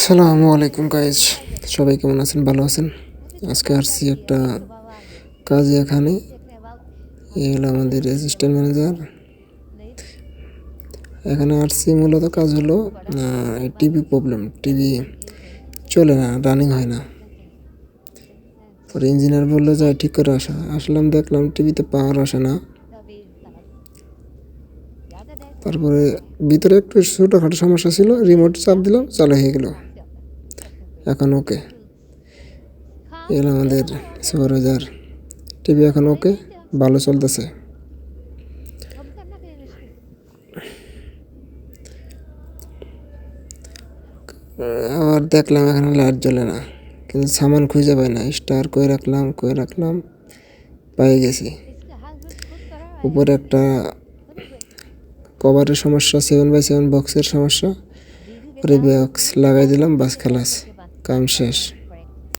আসসালামু আলাইকুম গাইজ, সবাই কেমন আছেন? ভালো আছেন? আজকে আসছি একটা কাজে। এখানে এই হলো আমাদের অ্যাসিস্ট্যান্ট ম্যানেজার। এখানে আসছি মূলত কাজ হলো টিভি প্রবলেম, টিভি চলে না, রানিং হয় না। পরে ইঞ্জিনিয়ার বললো যে ঠিক করে আসলাম, দেখলাম টিভিতে পাওয়ার আসে না। তারপরে ভিতরে একটু ছোটোখাটো সমস্যা ছিল, রিমোট চাপ দিলাম, চালু হয়ে গেল। এখন ওকে, এলো আমাদের সুপারভাইজার। টিভি এখন ওকে, ভালো চলতেছে। আবার দেখলাম এখানে লাইট জ্বলে না, কিন্তু সামান খুঁজে পাই না। স্টার কই রাখলাম, পেয়ে গেছি। উপরে একটা কভারের সমস্যা, 7x7 বক্সের সমস্যা। বক্স লাগাই দিলাম, বাস খালাস, কাম শেষ।